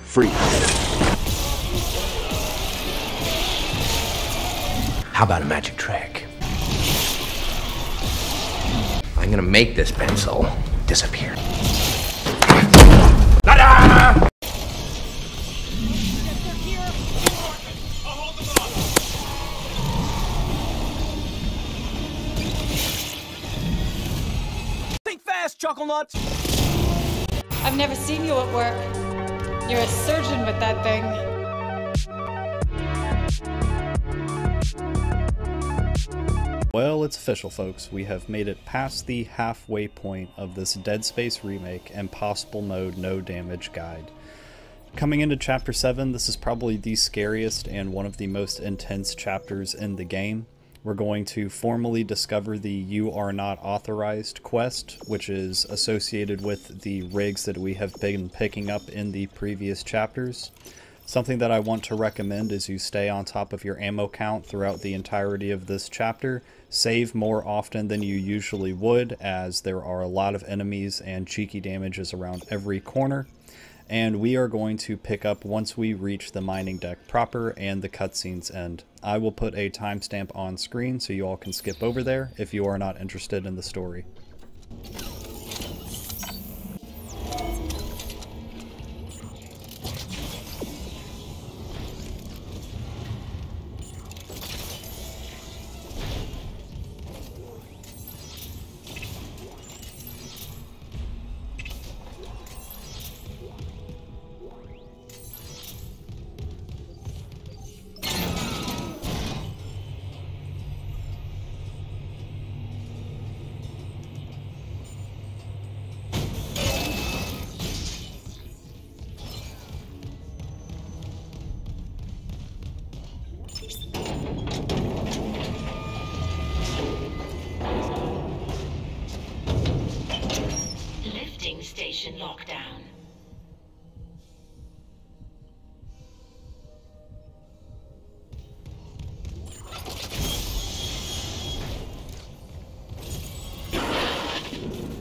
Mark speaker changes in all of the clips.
Speaker 1: Free. How about a magic trick? I'm gonna make this pencil disappear. Ta-da!
Speaker 2: Think fast, Chuckle Nuts!
Speaker 3: I've never seen you at work. You're a surgeon with that thing.
Speaker 4: Well, it's official, folks. We have made it past the halfway point of this Dead Space remake and possible mode no damage guide. Coming into Chapter 7, this is probably the scariest and one of the most intense chapters in the game. We're going to formally discover the You Are Not Authorized quest, which is associated with the rigs that we have been picking up in the previous chapters. Something that I want to recommend is you stay on top of your ammo count throughout the entirety of this chapter. Save more often than you usually would, as there are a lot of enemies and cheeky damages around every corner. And we are going to pick up once we reach the mining deck proper and the cutscenes end. I will put a timestamp on screen so you all can skip over there if you are not interested in the story.
Speaker 5: Station lockdown.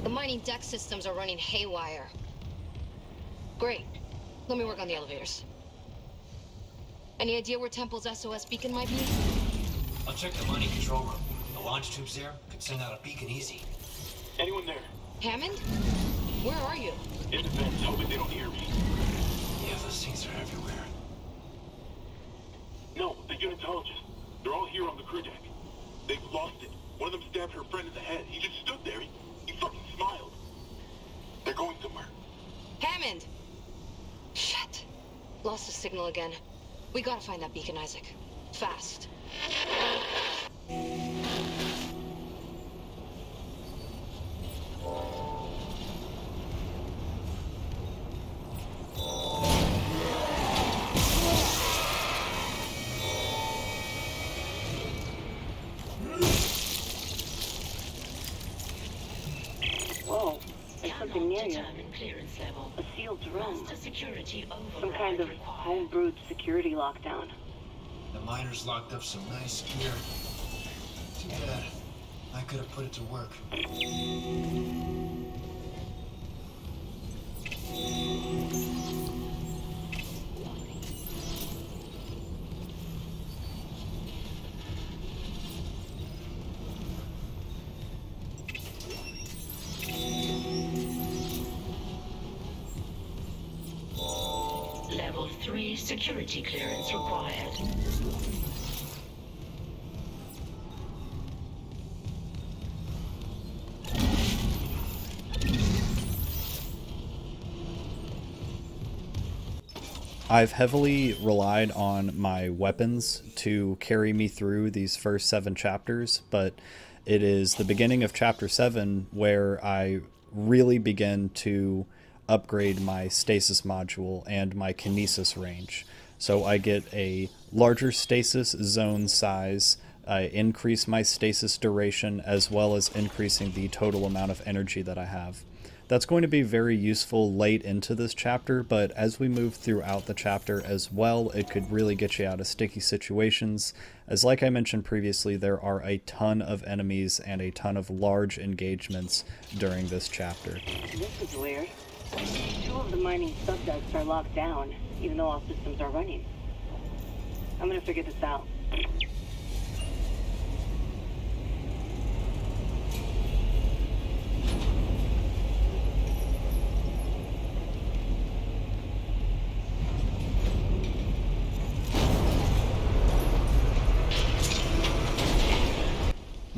Speaker 6: The mining deck systems are running haywire. Great. Let me work on the elevators. Any idea where Temple's SOS beacon might be?
Speaker 7: I'll check the mining control room. The launch tubes there could send out a beacon easy.
Speaker 8: Anyone there?
Speaker 6: Hammond? Where are you?
Speaker 8: In the vents, hoping they don't hear me.
Speaker 7: Yeah, those things are everywhere.
Speaker 8: No, the unitologists. They're all here on the crew deck. They've lost it. One of them stabbed her friend in the head. He just stood there. He fucking smiled. They're going somewhere.
Speaker 6: Hammond! Shit. Lost the signal again. We gotta find that beacon, Isaac. Fast.
Speaker 9: Whoa, there's something near you.
Speaker 5: Clearance level.
Speaker 9: A sealed room.
Speaker 5: Security
Speaker 9: Some kind of home-brewed security lockdown.
Speaker 7: The miners locked up some nice gear. Too bad. I could have put it to work.
Speaker 5: Level 3 security clearance required.
Speaker 4: I've heavily relied on my weapons to carry me through these first 7 chapters, but it is the beginning of Chapter 7 where I really begin to upgrade my stasis module and my kinesis range. So I get a larger stasis zone size, I increase my stasis duration, as well as increasing the total amount of energy that I have. That's going to be very useful late into this chapter, but as we move throughout the chapter as well, it could really get you out of sticky situations. As like I mentioned previously, there are a ton of enemies and a ton of large engagements during this chapter.
Speaker 9: This is weird. 2 of the mining subducts are locked down, even though all systems are running. I'm gonna figure this out.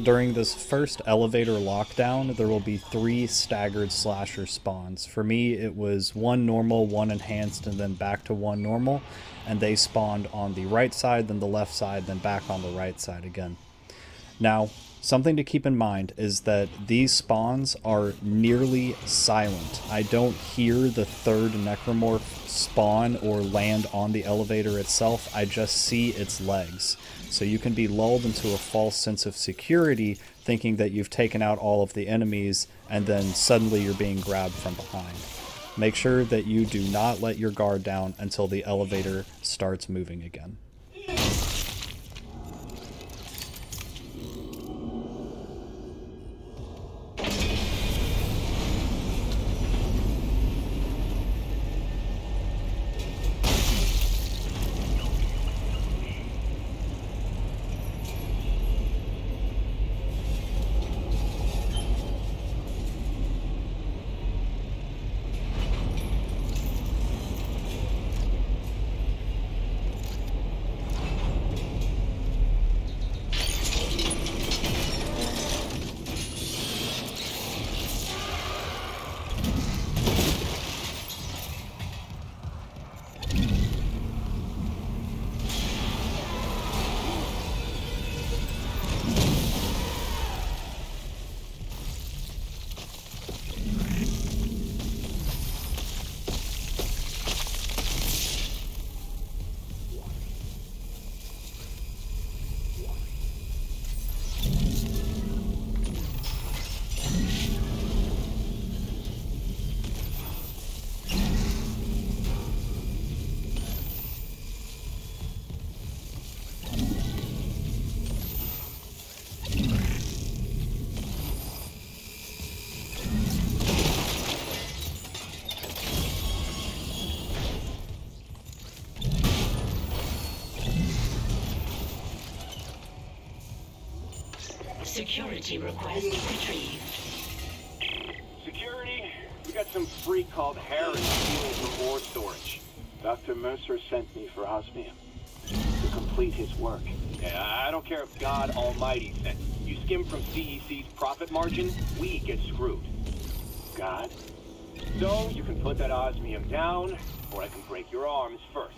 Speaker 4: During this first elevator lockdown, there will be 3 staggered slasher spawns. For me, it was 1 normal, 1 enhanced, and then back to 1 normal, and they spawned on the right side, then the left side, then back on the right side again. Now, something to keep in mind is that these spawns are nearly silent. I don't hear the 3rd necromorph spawn or land on the elevator itself, I just see its legs. So you can be lulled into a false sense of security, thinking that you've taken out all of the enemies, and then suddenly you're being grabbed from behind. Make sure that you do not let your guard down until the elevator starts moving again.
Speaker 5: Security request retrieved.
Speaker 10: Security, we got some freak called Harry stealing from ore storage. Dr. Mercer sent me for osmium to complete his work. Yeah, I don't care if God Almighty sent. You skim from CEC's profit margin, we get screwed. God? So you can put that osmium down, or I can break your arms first.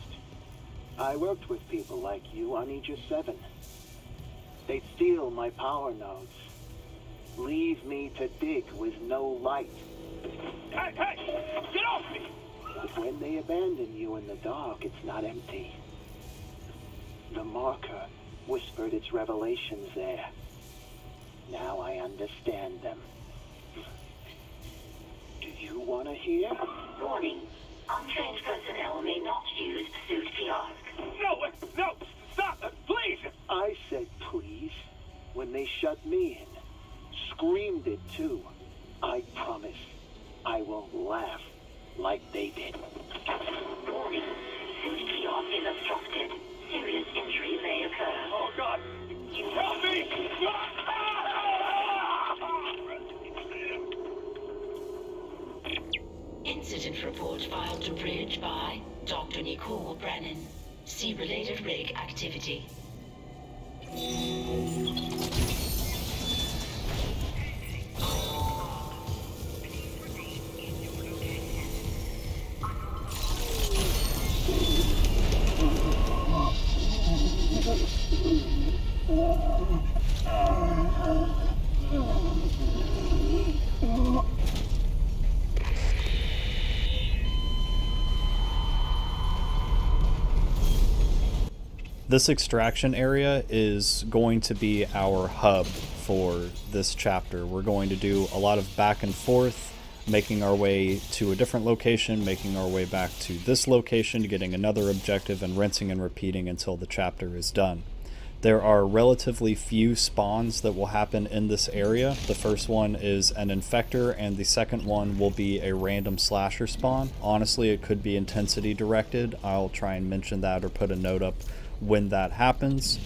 Speaker 10: I worked with people like you on Aegis 7. They'd steal my power nodes. Leave me to dig with no light. Hey, hey! Get off me! But when they abandon you in the dark, it's not empty. The marker whispered its revelations there. Now I understand them. Do you want to hear?
Speaker 5: Warning. Untrained personnel may not use pursuit kiosk.
Speaker 10: No, stop, please! I said please when they shut me in. Screamed it too. I promise I won't laugh like they did.
Speaker 5: Warning. Pursuit kiosk is obstructed. Serious injury may occur.
Speaker 10: Oh God! Help me!
Speaker 5: Incident report filed to Bridge by Dr. Nicole Brennan. See related rig activity.
Speaker 4: This extraction area is going to be our hub for this chapter. We're going to do a lot of back and forth making our way to a different location, making our way back to this location, getting another objective, and rinsing and repeating until the chapter is done. There are relatively few spawns that will happen in this area. The first one is an infector, and the second one will be a random slasher spawn. Honestly, it could be intensity directed. I'll try and mention that or put a note up when that happens.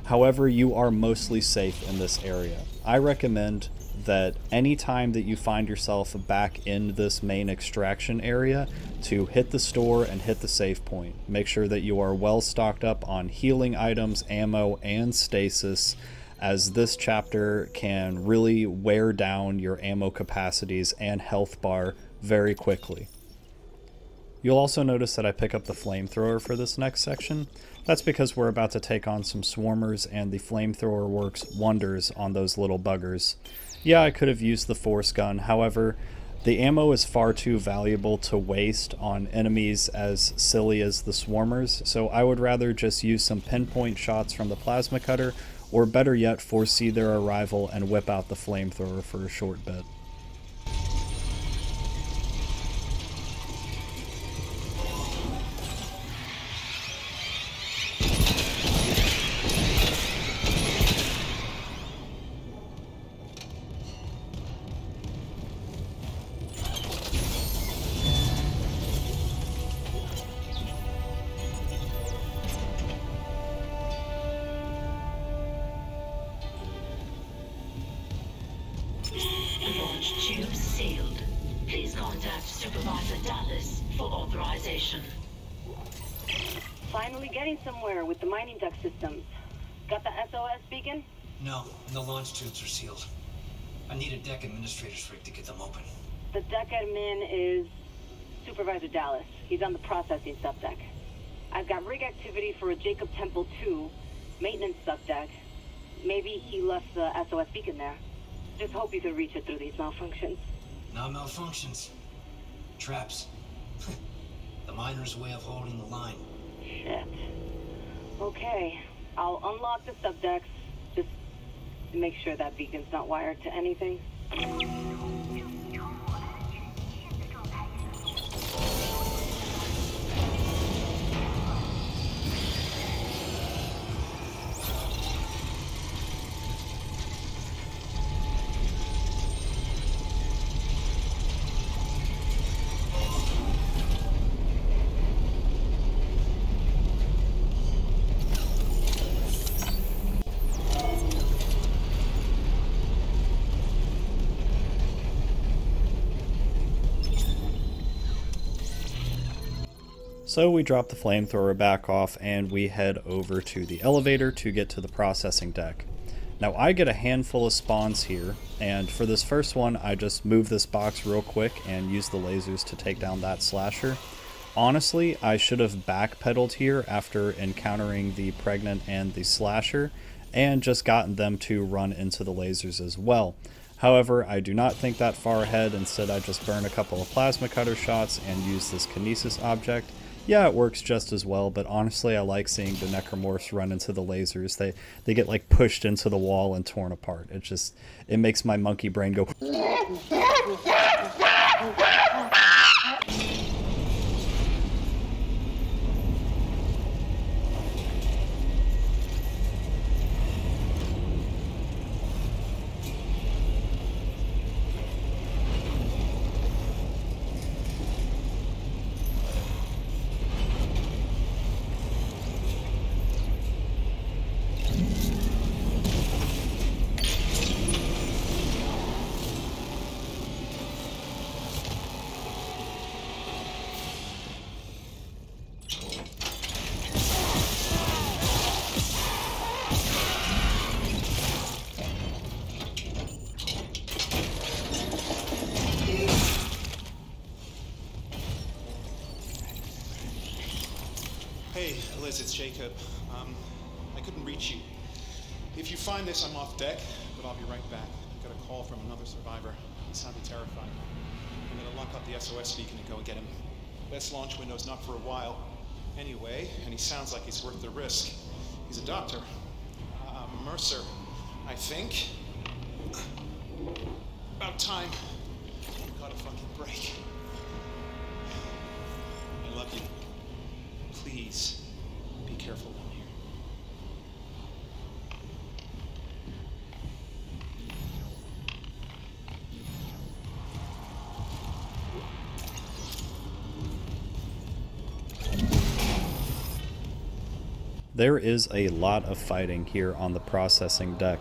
Speaker 4: However, you are mostly safe in this area. I recommend that anytime that you find yourself back in this main extraction area, to hit the store and hit the save point. Make sure that you are well stocked up on healing items, ammo, and stasis, as this chapter can really wear down your ammo capacities and health bar very quickly. You'll also notice that I pick up the flamethrower for this next section. That's because we're about to take on some swarmers, and the flamethrower works wonders on those little buggers. Yeah, I could have used the force gun, however, the ammo is far too valuable to waste on enemies as silly as the swarmers, so I would rather just use some pinpoint shots from the plasma cutter, or better yet, foresee their arrival and whip out the flamethrower for a short bit.
Speaker 5: Launch tubes sealed. Please contact Supervisor Dallas for authorization.
Speaker 9: Finally getting somewhere with the mining duct systems. Got the SOS beacon?
Speaker 7: No, and the launch tubes are sealed. I need a deck administrator's rig to get them open.
Speaker 9: The deck admin is Supervisor Dallas. He's on the processing subdeck. I've got rig activity for a Jacob Temple 2 maintenance subdeck. Maybe he left the SOS beacon there. Just hope you can reach it through these malfunctions.
Speaker 7: Not malfunctions. Traps. The miner's way of holding the line.
Speaker 9: Shit. Okay, I'll unlock the subdecks. Just to make sure that beacon's not wired to anything.
Speaker 4: So we drop the flamethrower back off and we head over to the elevator to get to the processing deck. Now I get a handful of spawns here, and for this first one I just move this box real quick and use the lasers to take down that slasher. Honestly, I should have backpedaled here after encountering the pregnant and the slasher and just gotten them to run into the lasers as well. However, I do not think that far ahead. Instead, I just burn a couple of plasma cutter shots and use this kinesis object. Yeah, it works just as well, but honestly I like seeing the necromorphs run into the lasers. They get like pushed into the wall and torn apart. It makes my monkey brain go
Speaker 11: Hey, Liz, it's Jacob. I couldn't reach you. If you find this, I'm off deck, but I'll be right back. I got a call from another survivor. He sounded terrified. I'm gonna lock up the SOS beacon and go and get him. Best launch window's not for a while. Anyway, and he sounds like he's worth the risk. He's a doctor. Mercer, I think. About time. caught a fucking break. I love you. Please, be careful down here.
Speaker 4: There is a lot of fighting here on the processing deck.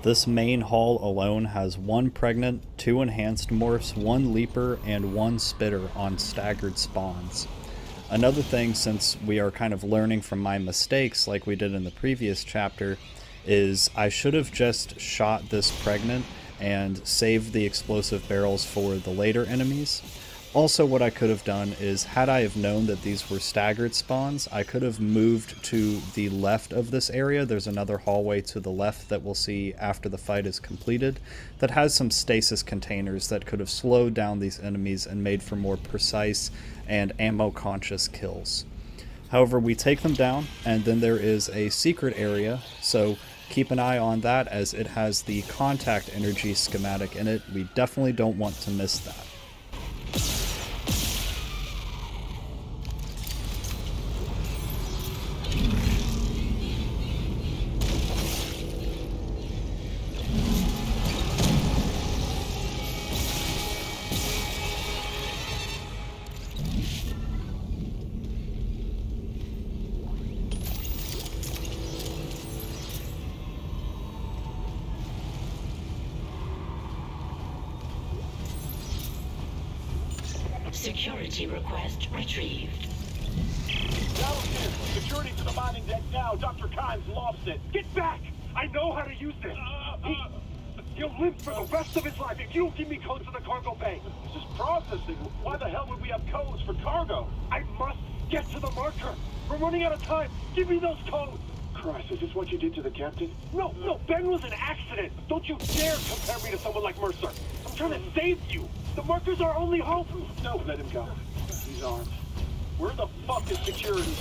Speaker 4: This main hall alone has 1 pregnant, 2 enhanced morphs, 1 leaper, and 1 spitter on staggered spawns. Another thing, since we are kind of learning from my mistakes like we did in the previous chapter, is I should have just shot this pregnant and saved the explosive barrels for the later enemies. Also, what I could have done is, had I have known that these were staggered spawns, I could have moved to the left of this area. There's another hallway to the left that we'll see after the fight is completed that has some stasis containers that could have slowed down these enemies and made for more precise and ammo-conscious kills. However, we take them down, and then there is a secret area, so keep an eye on that as it has the contact energy schematic in it. We definitely don't want to miss that.
Speaker 5: Security request retrieved.
Speaker 10: Allison, security to the mining deck now. Dr. Kimes lost it. Get back! I know how to use this. He'll live for the rest of his life if you don't give me codes for the cargo bay. This is processing. Why the hell would we have codes for cargo? I must get to the marker. We're running out of time. Give me those codes. Christ, is this what you did to the captain? No, Ben was an accident. Don't you dare compare me to someone like Mercer. I'm trying to save you. The marker's our only hope. No, let him go. He's armed. Where the fuck is security?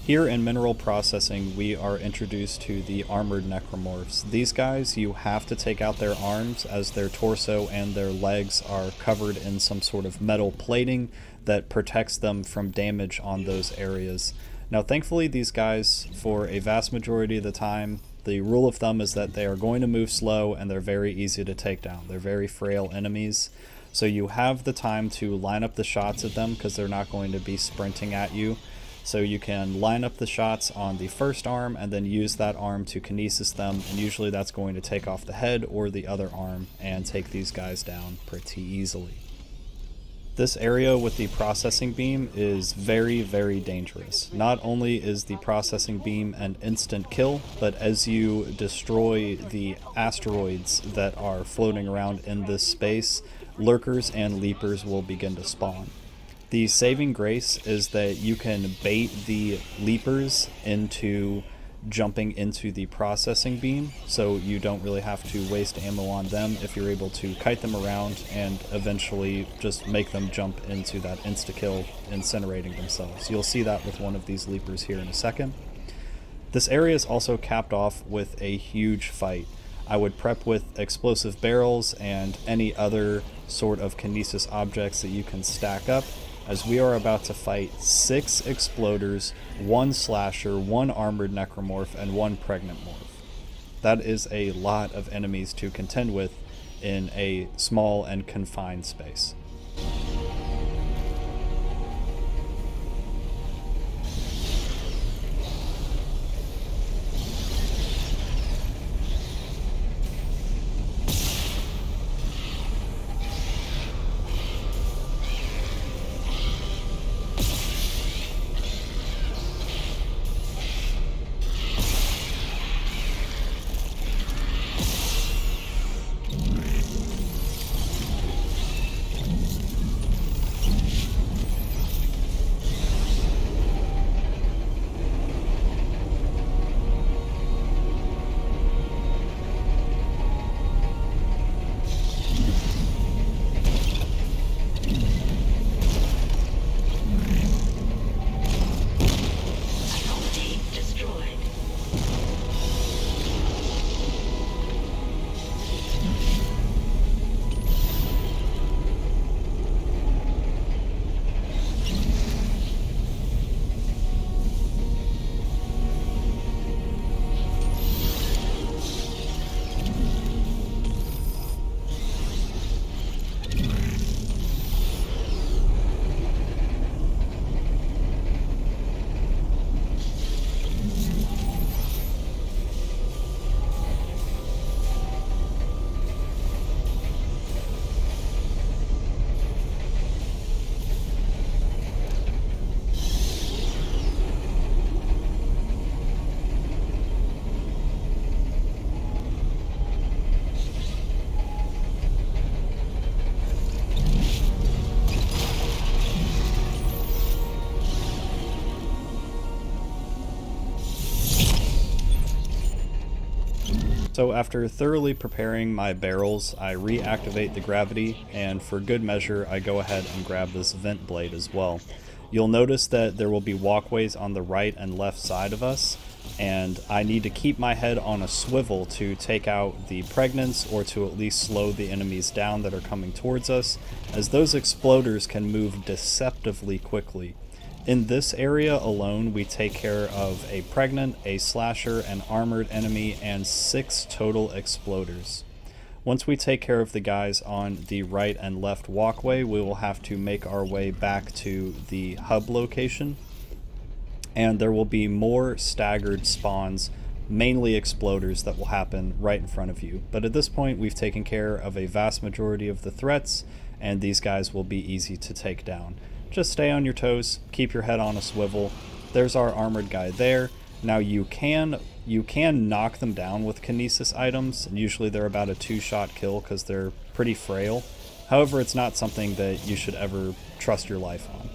Speaker 4: Here in mineral processing, we are introduced to the armored necromorphs. These guys, you have to take out their arms as their torso and their legs are covered in some sort of metal plating that protects them from damage on those areas. Now, thankfully, these guys, for a vast majority of the time, the rule of thumb is that they are going to move slow and they're very easy to take down. They're very frail enemies. So you have the time to line up the shots at them because they're not going to be sprinting at you. So you can line up the shots on the first arm and then use that arm to kinesis them, and usually that's going to take off the head or the other arm and take these guys down pretty easily. This area with the processing beam is very, very dangerous. Not only is the processing beam an instant kill, but as you destroy the asteroids that are floating around in this space, lurkers and leapers will begin to spawn. The saving grace is that you can bait the leapers into jumping into the processing beam, so you don't really have to waste ammo on them if you're able to kite them around and eventually just make them jump into that insta-kill, incinerating themselves. You'll see that with one of these leapers here in a second. This area is also capped off with a huge fight. I would prep with explosive barrels and any other sort of kinesis objects that you can stack up, as we are about to fight 6 exploders, 1 slasher, 1 armored necromorph, and 1 pregnant morph. That is a lot of enemies to contend with in a small and confined space. So after thoroughly preparing my barrels, I reactivate the gravity, and for good measure I go ahead and grab this vent blade as well. You'll notice that there will be walkways on the right and left side of us, and I need to keep my head on a swivel to take out the pregnants, or to at least slow the enemies down that are coming towards us, as those exploders can move deceptively quickly. In this area alone, we take care of a pregnant, a slasher, an armored enemy, and 6 total exploders. Once we take care of the guys on the right and left walkway, we will have to make our way back to the hub location, and there will be more staggered spawns, mainly exploders, that will happen right in front of you. But at this point, we've taken care of a vast majority of the threats, and these guys will be easy to take down. Just stay on your toes, keep your head on a swivel. There's our armored guy there. Now you can knock them down with kinesis items, and usually they're about a 2-shot kill because they're pretty frail. However, it's not something that you should ever trust your life on.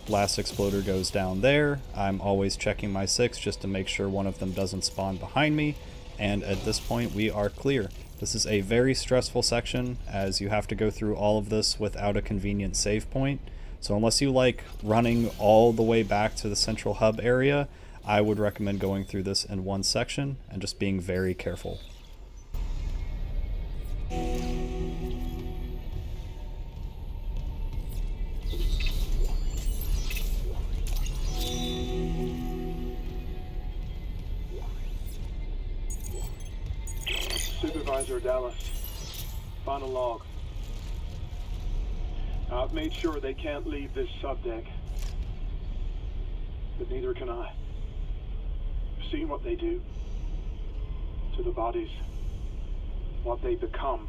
Speaker 4: Last exploder goes down there. I'm always checking my 6 just to make sure one of them doesn't spawn behind me, and at this point we are clear. This is a very stressful section, as you have to go through all of this without a convenient save point. So unless you like running all the way back to the central hub area, I would recommend going through this in one section and just being very careful.
Speaker 10: Supervisor Dallas, final log. I've made sure they can't leave this subdeck, but neither can I. I've seen what they do to the bodies, what they become,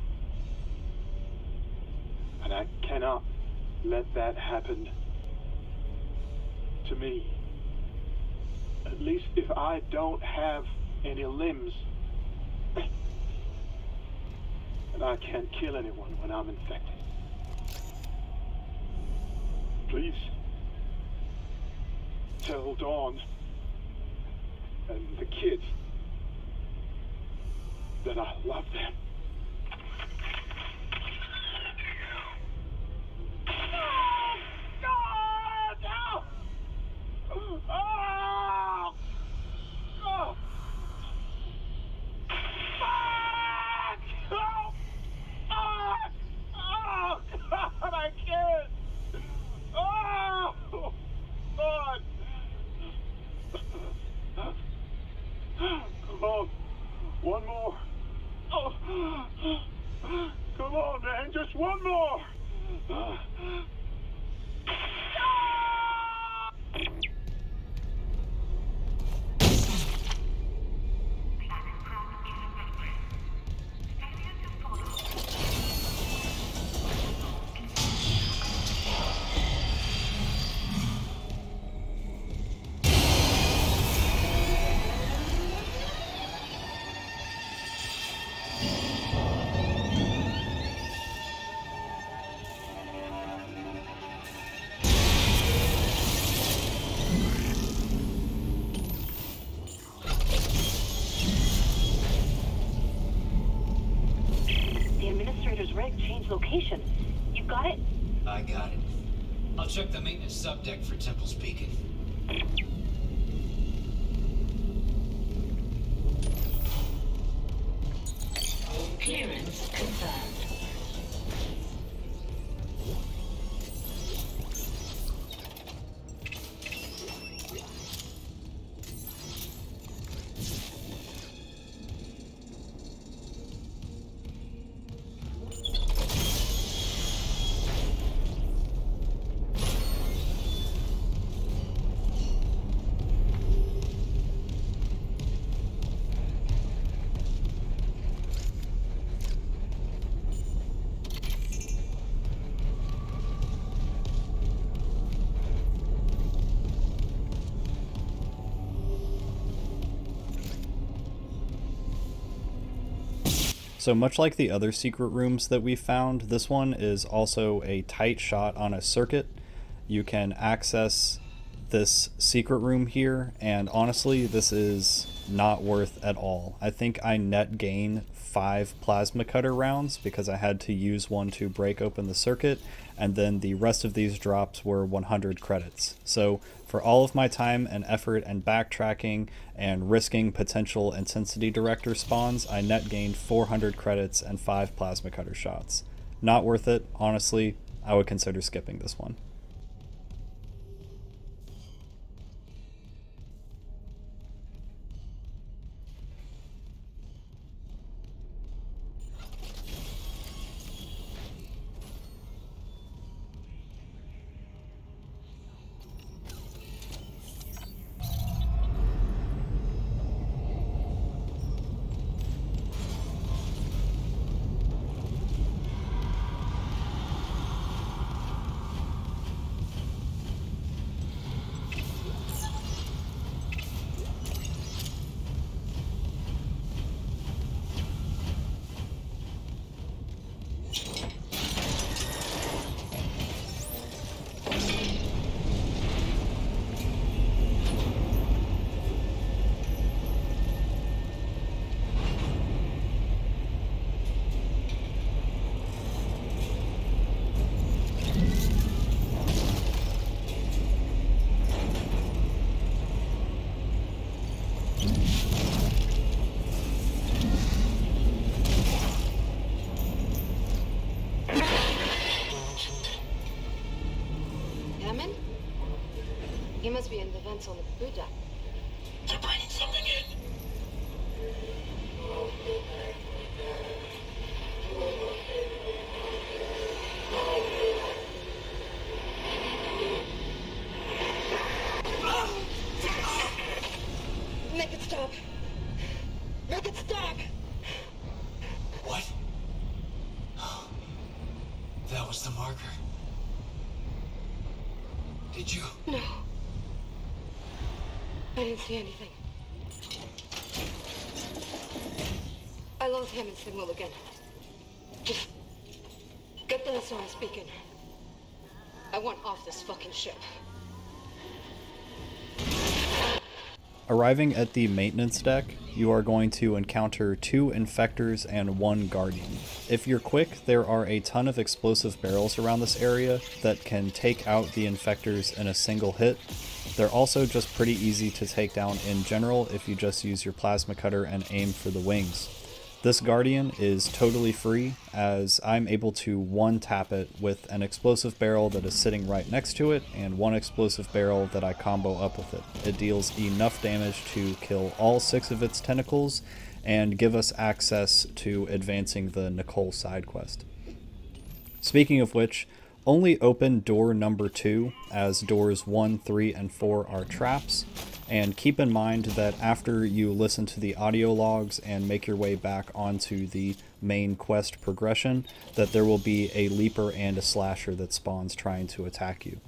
Speaker 10: and I cannot let that happen to me. At least if I don't have any limbs, and I can't kill anyone when I'm infected. Please tell Dawn and the kids that I love them. One more. Oh. Come on, man. Just one more.
Speaker 9: Location. You got it?
Speaker 2: I got it. I'll check the maintenance subdeck for Temple's Beacon.
Speaker 5: Clearance confirmed.
Speaker 4: So much like the other secret rooms that we found, this one is also a tight shot on a circuit. You can access this secret room here, and honestly, this is not worth at all. I think I net gain 5 plasma cutter rounds because I had to use one to break open the circuit, and then the rest of these drops were 100 credits. So for all of my time and effort and backtracking and risking potential intensity director spawns, I net gained 400 credits and 5 plasma cutter shots. Not worth it, honestly. I would consider skipping this one.
Speaker 6: He must be in the vents on the crew deck.
Speaker 8: They're bringing something in.
Speaker 6: Make it stop. Make it stop.
Speaker 7: What? That was the marker. Did you?
Speaker 6: No. I didn't see anything. I lost Hammond's signal again. Just get the SOS beacon. I want off this fucking ship.
Speaker 4: Arriving at the maintenance deck, you are going to encounter 2 infectors and 1 guardian. If you're quick, there are a ton of explosive barrels around this area that can take out the infectors in a single hit. They're also just pretty easy to take down in general if you just use your plasma cutter and aim for the wings. This guardian is totally free, as I'm able to one-tap it with an explosive barrel that is sitting right next to it and 1 explosive barrel that I combo up with it. It deals enough damage to kill all 6 of its tentacles and give us access to advancing the Nicole side quest. Speaking of which, only open door number 2, as doors 1, 3, and 4 are traps, and keep in mind that after you listen to the audio logs and make your way back onto the main quest progression, that there will be a leaper and a slasher that spawns trying to attack you.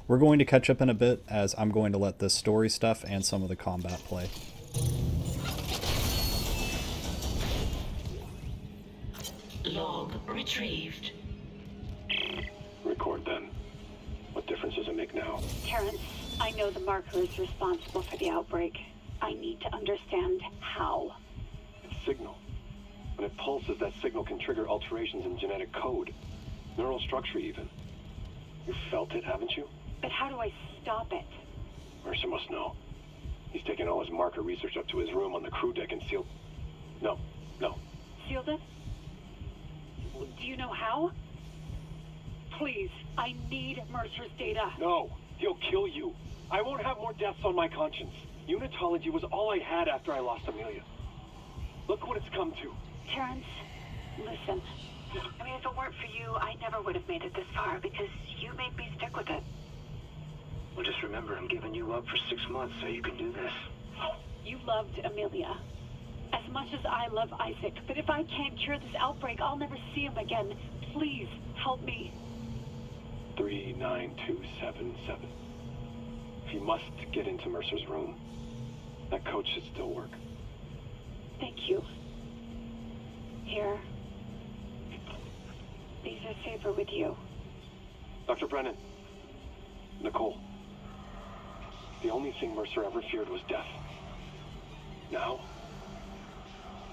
Speaker 4: We're going to catch up in a bit, as I'm going to let this story stuff and some of the combat play.
Speaker 5: Log retrieved.
Speaker 10: Record then. What difference does it make now?
Speaker 9: Terrence, I know the marker is responsible for the outbreak. I need to understand how.
Speaker 10: It's signal. When it pulses, that signal can trigger alterations in genetic code. Neural structure even. You've felt it, haven't you?
Speaker 9: But how do I stop it?
Speaker 10: Mercer must know. He's taken all his marker research up to his room on the crew deck and sealed... No.
Speaker 9: Sealed it? Do you know how? Please, I need Mercer's data.
Speaker 10: No, he'll kill you. I won't have more deaths on my conscience. Unitology was all I had after I lost Amelia. Look what it's come to.
Speaker 9: Terrence, listen. I mean, if it weren't for you, I never would have made it this far because you made me stick with it.
Speaker 10: Well, just remember, I'm giving you up for 6 months so you can do this.
Speaker 9: You loved Amelia as much as I love Isaac, but if I can't cure this outbreak, I'll never see him again. Please, help me.
Speaker 10: 39277. If you must get into Mercer's room, that code should still work.
Speaker 9: Thank you. Here. These are safer with you.
Speaker 10: Dr. Brennan. Nicole. The only thing Mercer ever feared was death. Now,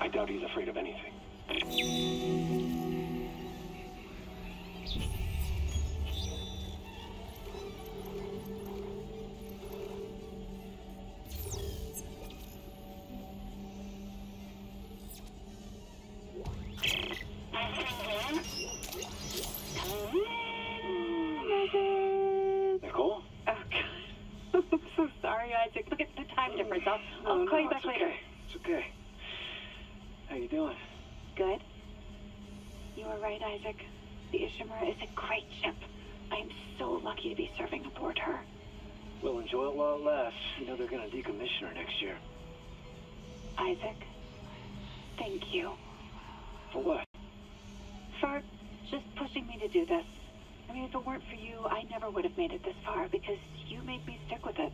Speaker 10: I doubt he's afraid of anything. Nicole?
Speaker 9: Oh, God. I'm so sorry, Isaac. Look at the time difference. I'll call you back later.
Speaker 10: It's okay. How you doing?
Speaker 9: Good. You were right, Isaac. The Ishimura is a great ship. I am so lucky to be serving aboard her.
Speaker 10: We'll enjoy it while it lasts. You know they're gonna decommission her next year.
Speaker 9: Isaac, thank you.
Speaker 10: For what?
Speaker 9: For just pushing me to do this. I mean, if it weren't for you, I never would have made it this far because you made me stick with it.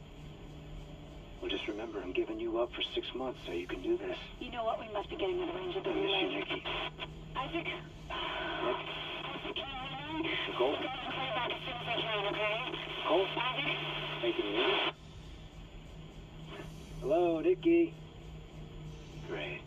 Speaker 10: Well, just remember, I'm giving you up for 6 months so you can do this.
Speaker 9: You know what? We must be getting out of range of the
Speaker 10: I miss you,
Speaker 9: relay.
Speaker 10: Nikki.
Speaker 9: Isaac?
Speaker 10: Nick? Nicole? Nicole? Hey, can you hear me? Hello, Nikki. Great.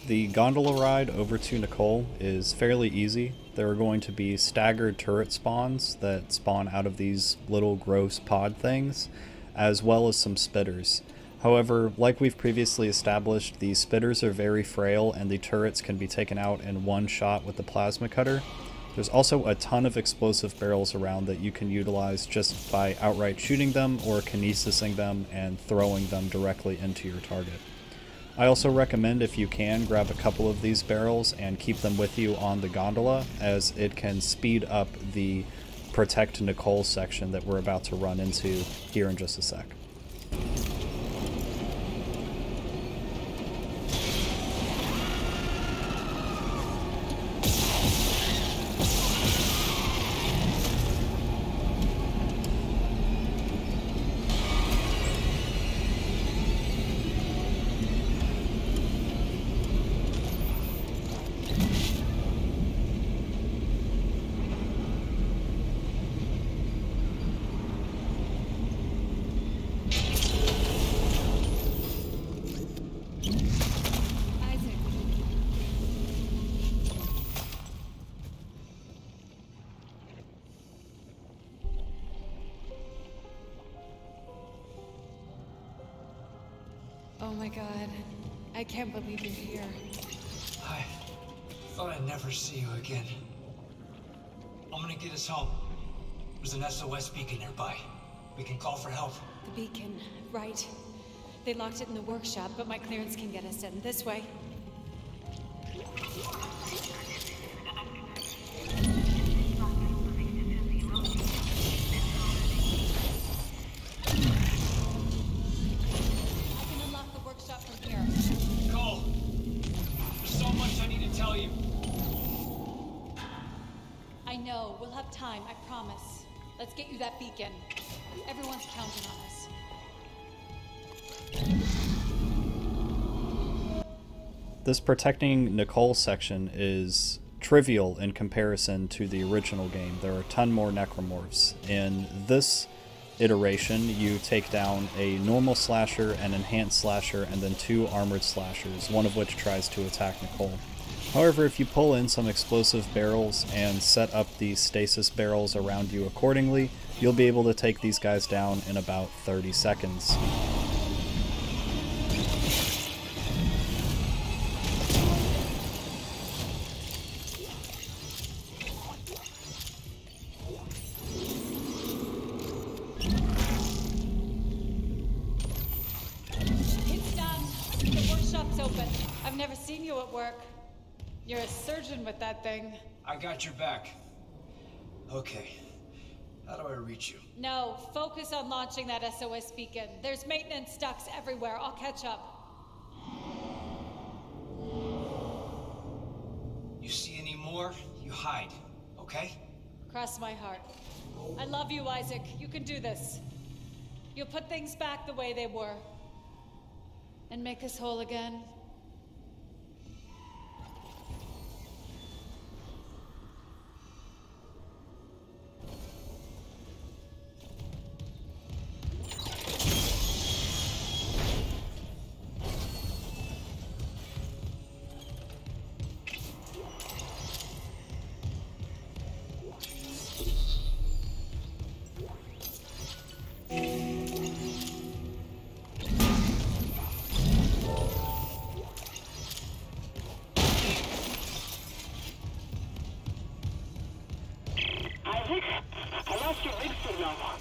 Speaker 4: The gondola ride over to Nicole is fairly easy. There are going to be staggered turret spawns that spawn out of these little gross pod things, as well as some spitters. However, like we've previously established, the spitters are very frail and the turrets can be taken out in one shot with the plasma cutter. There's also a ton of explosive barrels around that you can utilize just by outright shooting them or kinesising them and throwing them directly into your target. I also recommend, if you can, grab a couple of these barrels and keep them with you on the gondola, as it can speed up the Protect Nicole section that we're about to run into here in just a sec.
Speaker 3: Oh my god. I can't believe you're here.
Speaker 2: I thought I'd never see you again. I'm gonna get us home. There's an SOS beacon nearby. We can call for help.
Speaker 3: The beacon, right. They locked it in the workshop, but my clearance can get us in this way. I know. We'll have time, I promise. Let's get you that beacon. Everyone's counting on us.
Speaker 4: This protecting Nicole section is trivial in comparison to the original game. There are a ton more necromorphs. In this iteration, you take down a normal slasher, an enhanced slasher, and then 2 armored slashers, one of which tries to attack Nicole. However, if you pull in some explosive barrels and set up the stasis barrels around you accordingly, you'll be able to take these guys down in about 30 seconds.
Speaker 3: It's done. The workshop's open. I've never seen you at work. You're a surgeon with that thing.
Speaker 2: I got your back. Okay. How do I reach you?
Speaker 3: No, focus on launching that SOS beacon. There's maintenance ducts everywhere. I'll catch up.
Speaker 2: You see any more, you hide, okay?
Speaker 3: Cross my heart. I love you, Isaac. You can do this. You'll put things back the way they were. And make us whole again.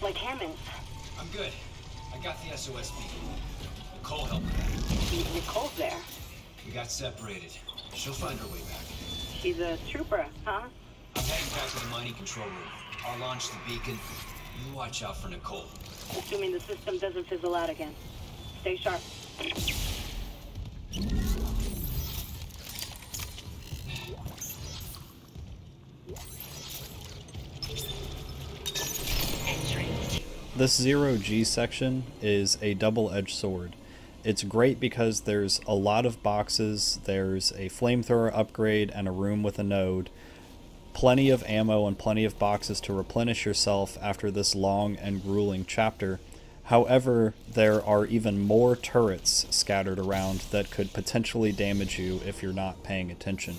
Speaker 9: Like Hammond's.
Speaker 2: I'm good. I got the SOS beacon. Nicole helped me.
Speaker 9: Nicole's there.
Speaker 2: We got separated. She'll find her way back.
Speaker 9: She's a trooper, huh?
Speaker 2: I'm heading back to the mining control room. I'll launch the beacon. You watch out for Nicole.
Speaker 9: Assuming the system doesn't fizzle out again. Stay sharp.
Speaker 4: This 0G section is a double-edged sword. It's great because there's a lot of boxes, there's a flamethrower upgrade and a room with a node, plenty of ammo and plenty of boxes to replenish yourself after this long and grueling chapter. However, there are even more turrets scattered around that could potentially damage you if you're not paying attention.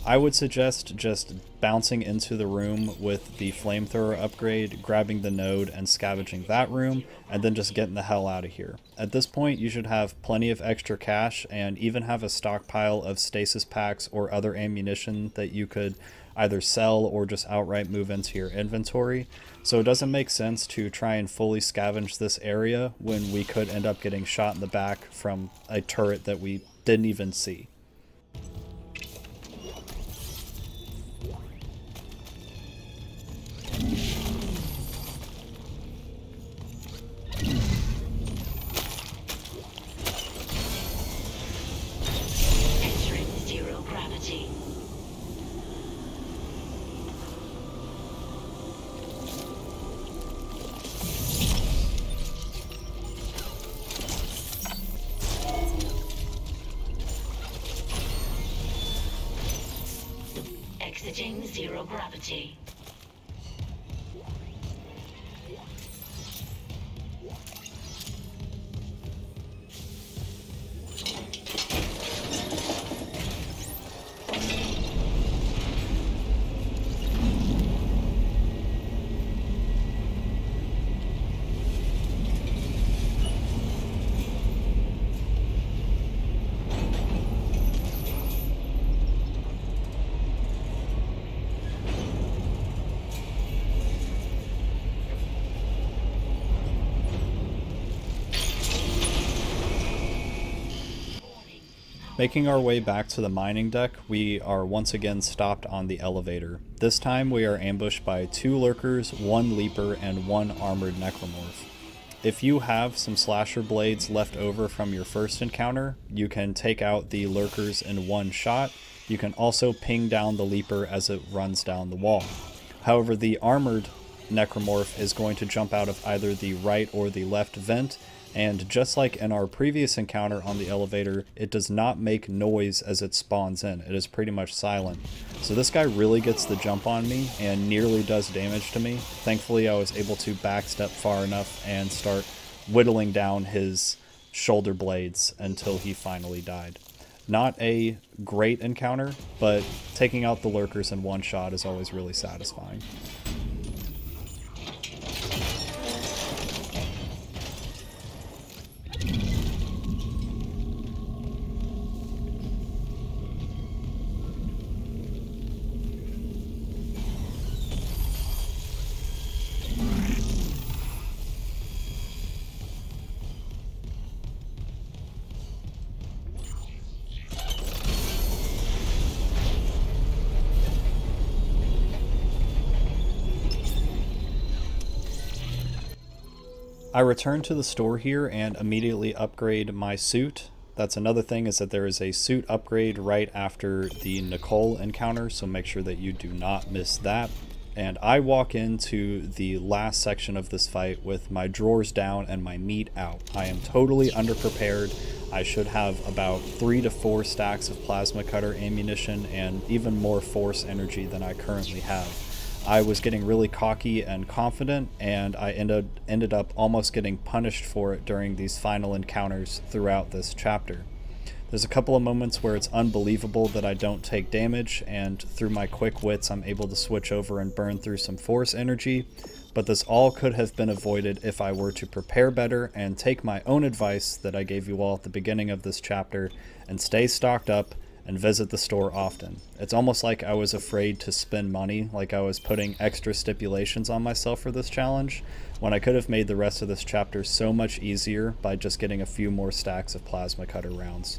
Speaker 4: I would suggest just bouncing into the room with the flamethrower upgrade, grabbing the node and scavenging that room, and then just getting the hell out of here. At this point, you should have plenty of extra cash and even have a stockpile of stasis packs or other ammunition that you could either sell or just outright move into your inventory. So it doesn't make sense to try and fully scavenge this area when we could end up getting shot in the back from a turret that we didn't even see.
Speaker 5: Entering zero gravity. Exiting zero gravity.
Speaker 4: Making our way back to the mining deck, we are once again stopped on the elevator. This time we are ambushed by 2 lurkers, 1 leaper, and 1 armored necromorph. If you have some slasher blades left over from your first encounter, you can take out the lurkers in one shot. You can also ping down the leaper as it runs down the wall. However, the armored necromorph is going to jump out of either the right or the left vent, and just like in our previous encounter on the elevator, it does not make noise as it spawns in. It is pretty much silent. So this guy really gets the jump on me and nearly does damage to me. Thankfully, I was able to backstep far enough and start whittling down his shoulder blades until he finally died. Not a great encounter, but taking out the lurkers in one shot is always really satisfying. I return to the store here and immediately upgrade my suit. That's another thing, is that there is a suit upgrade right after the Nicole encounter, so make sure that you do not miss that. And I walk into the last section of this fight with my drawers down and my meat out. I am totally underprepared. I should have about 3 to 4 stacks of plasma cutter ammunition and even more force energy than I currently have. I was getting really cocky and confident, and I ended up almost getting punished for it during these final encounters throughout this chapter. There's a couple of moments where it's unbelievable that I don't take damage, and through my quick wits I'm able to switch over and burn through some force energy, but this all could have been avoided if I were to prepare better and take my own advice that I gave you all at the beginning of this chapter and stay stocked up and visit the store often. It's almost like I was afraid to spend money, like I was putting extra stipulations on myself for this challenge, when I could have made the rest of this chapter so much easier by just getting a few more stacks of plasma cutter rounds.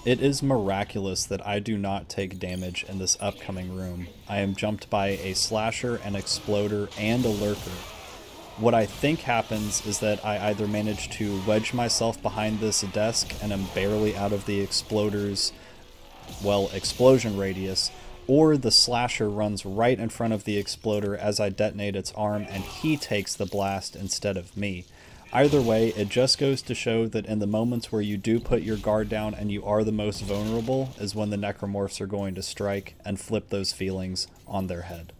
Speaker 4: It is miraculous that I do not take damage in this upcoming room. I am jumped by a slasher, an exploder, and a lurker. What I think happens is that I either manage to wedge myself behind this desk and am barely out of the exploder's, well, explosion radius, or the slasher runs right in front of the exploder as I detonate its arm and he takes the blast instead of me. Either way, it just goes to show that in the moments where you do put your guard down and you are the most vulnerable is when the necromorphs are going to strike and flip those feelings on their head.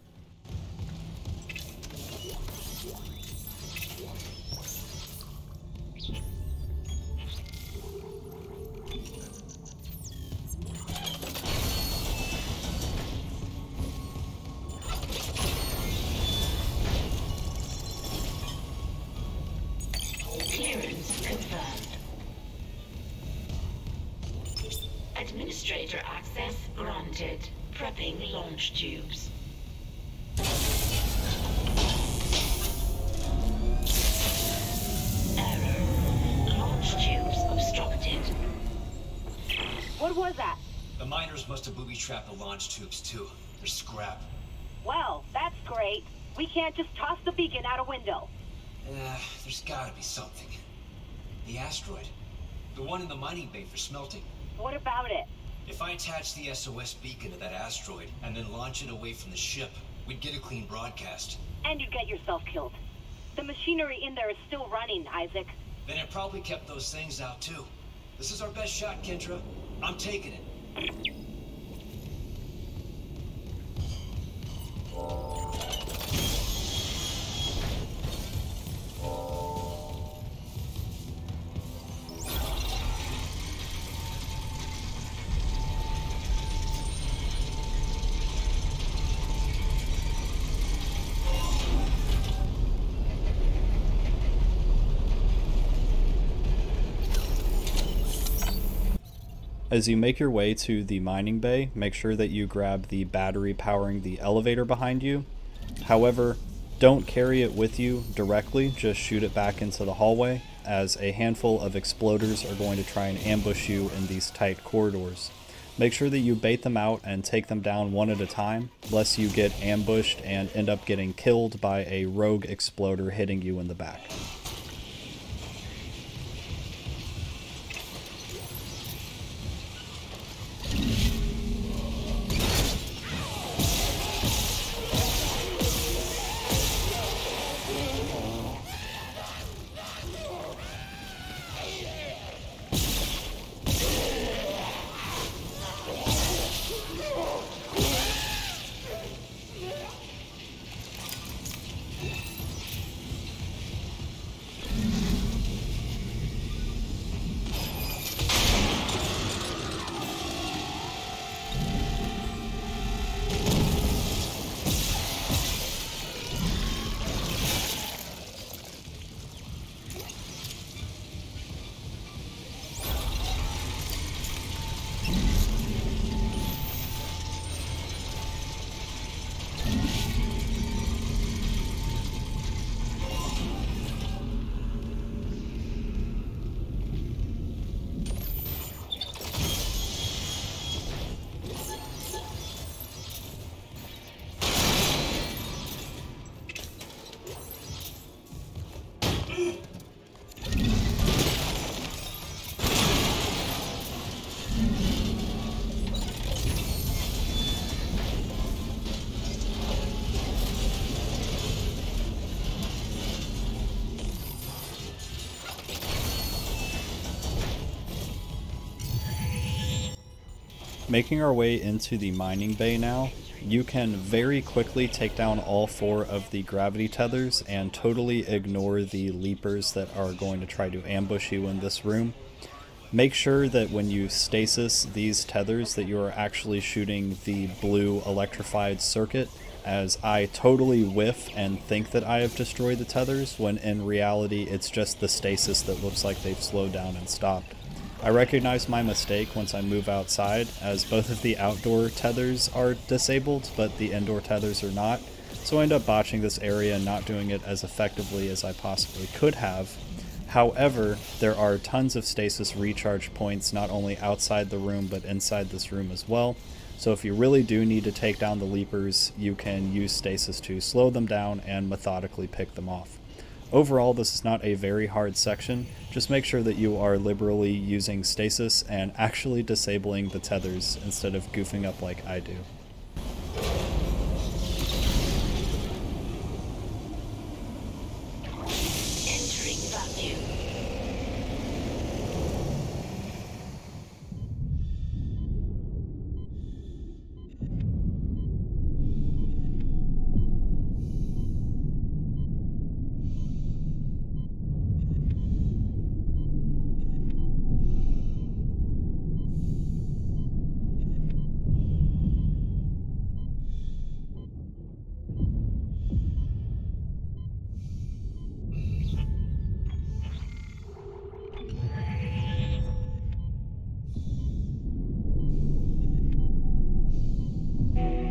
Speaker 5: Administrator access granted. Prepping launch tubes. Error. Launch tubes obstructed.
Speaker 9: What was that?
Speaker 2: The miners must have booby-trapped the launch tubes too. They're scrap.
Speaker 9: Well, that's great. We can't just toss the beacon out a window.
Speaker 2: There's gotta be something. The asteroid. The one in the mining bay for smelting.
Speaker 9: What about it?
Speaker 2: If I attach the SOS beacon to that asteroid and then launch it away from the ship, we'd get a clean broadcast.
Speaker 9: And you'd get yourself killed. The machinery in there is still running, Isaac.
Speaker 2: Then it probably kept those things out too. This is our best shot, Kendra. I'm taking it.
Speaker 4: As you make your way to the mining bay, make sure that you grab the battery powering the elevator behind you. However, don't carry it with you directly, just shoot it back into the hallway, as a handful of exploders are going to try and ambush you in these tight corridors. Make sure that you bait them out and take them down one at a time, lest you get ambushed and end up getting killed by a rogue exploder hitting you in the back. Making our way into the mining bay now, you can very quickly take down all 4 of the gravity tethers and totally ignore the leapers that are going to try to ambush you in this room. Make sure that when you stasis these tethers that you are actually shooting the blue electrified circuit, as I totally whiff and think that I have destroyed the tethers, when in reality it's just the stasis that looks like they've slowed down and stopped. I recognize my mistake once I move outside, as both of the outdoor tethers are disabled, but the indoor tethers are not, so I end up botching this area and not doing it as effectively as I possibly could have. However, there are tons of stasis recharge points not only outside the room but inside this room as well, so if you really do need to take down the leapers, you can use stasis to slow them down and methodically pick them off. Overall, this is not a very hard section. Just make sure that you are liberally using stasis and actually disabling the tethers instead of goofing up like I do.
Speaker 5: Entering vacuum.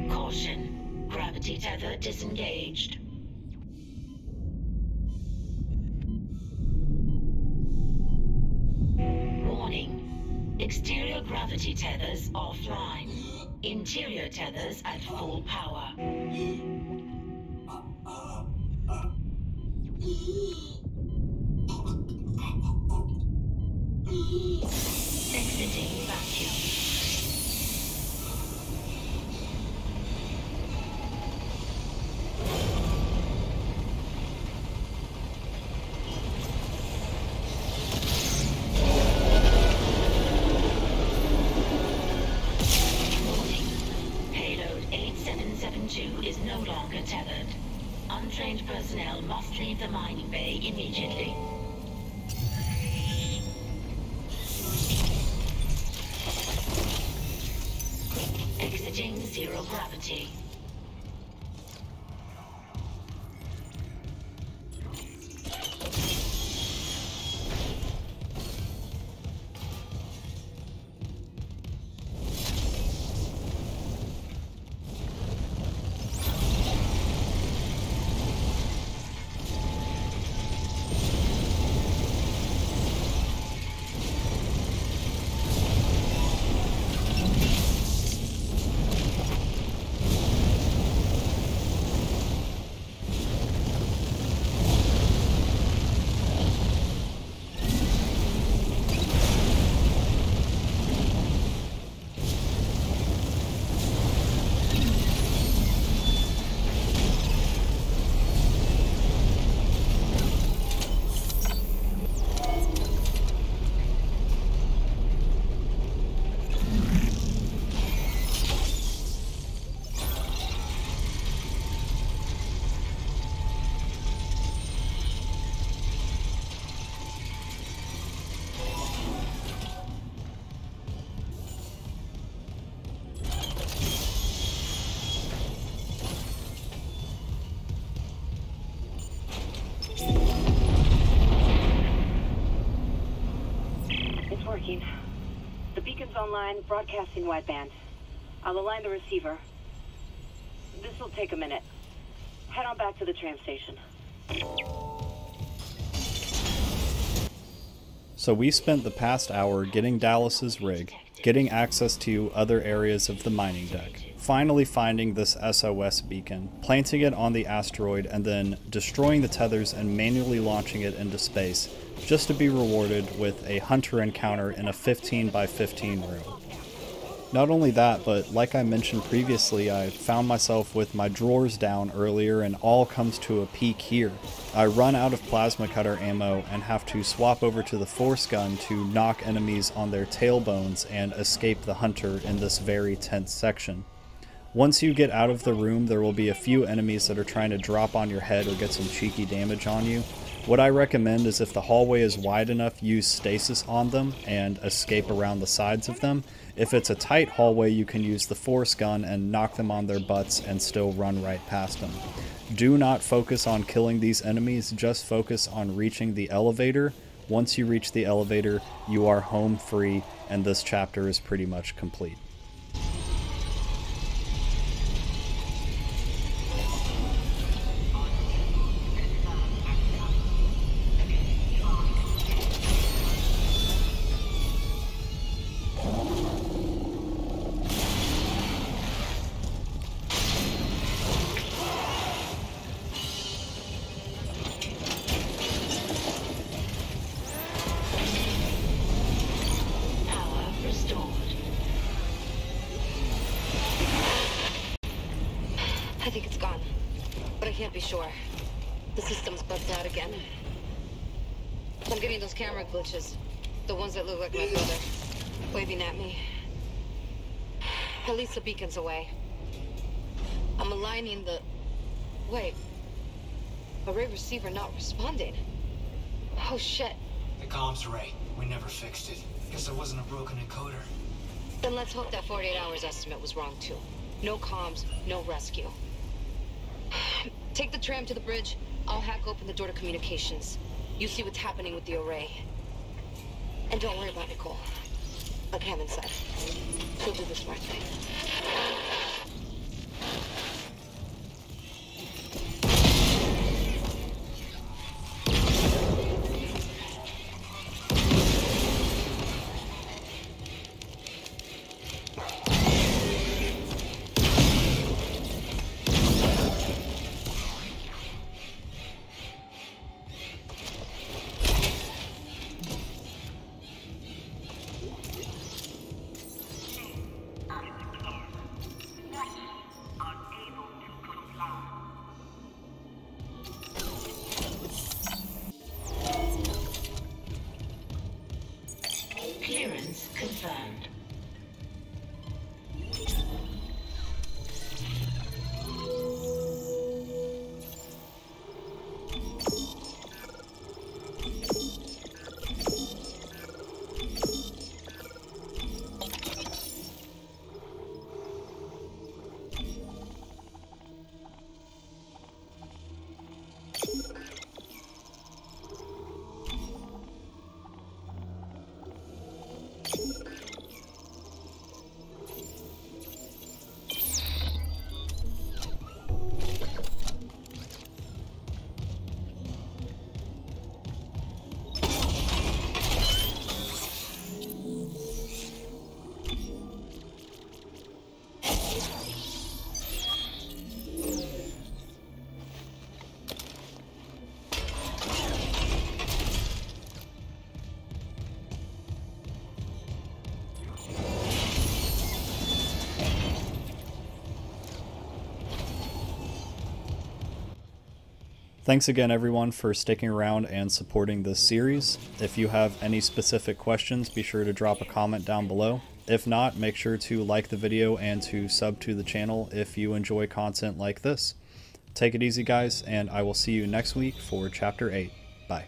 Speaker 5: Caution. Gravity tether disengaged. Warning. Exterior gravity tethers offline. Interior tethers at full power. Exiting vacuum. Is no longer tethered. Untrained personnel must leave the mining bay immediately. Exiting zero gravity.
Speaker 9: online, broadcasting wideband. I'll align the receiver. This'll take a minute. Head on back to the tram station.
Speaker 4: So we spent the past hour getting Dallas's rig, getting access to other areas of the mining deck, finally finding this SOS beacon, planting it on the asteroid, and then destroying the tethers and manually launching it into space, just to be rewarded with a hunter encounter in a 15 by 15 room. Not only that, but like I mentioned previously, I found myself with my drawers down earlier and all comes to a peak here. I run out of plasma cutter ammo and have to swap over to the force gun to knock enemies on their tailbones and escape the hunter in this very tense section. Once you get out of the room, there will be a few enemies that are trying to drop on your head or get some cheeky damage on you. What I recommend is if the hallway is wide enough, use stasis on them and escape around the sides of them. If it's a tight hallway, you can use the force gun and knock them on their butts and still run right past them. Do not focus on killing these enemies, just focus on reaching the elevator. Once you reach the elevator, you are home free, and this chapter is pretty much complete.
Speaker 6: I think it's gone, but I can't be sure. The system's bugged out again. I'm getting those camera glitches. The ones that look like my brother, waving at me. At least the beacon's away. I'm aligning the... Wait. Array receiver not responding. Oh, shit.
Speaker 2: The comms array. We never fixed it. Guess it wasn't a broken encoder.
Speaker 6: Then let's hope that 48 hours estimate was wrong, too. No comms, no rescue. Take the tram to the bridge. I'll hack open the door to communications. You see what's happening with the array. And don't worry about Nicole. Like Hammond said, she'll do the smart thing.
Speaker 5: Clearance confirmed.
Speaker 4: Thanks again everyone for sticking around and supporting this series. If you have any specific questions, be sure to drop a comment down below. If not, make sure to like the video and to sub to the channel if you enjoy content like this. Take it easy guys, and I will see you next week for Chapter 8. Bye.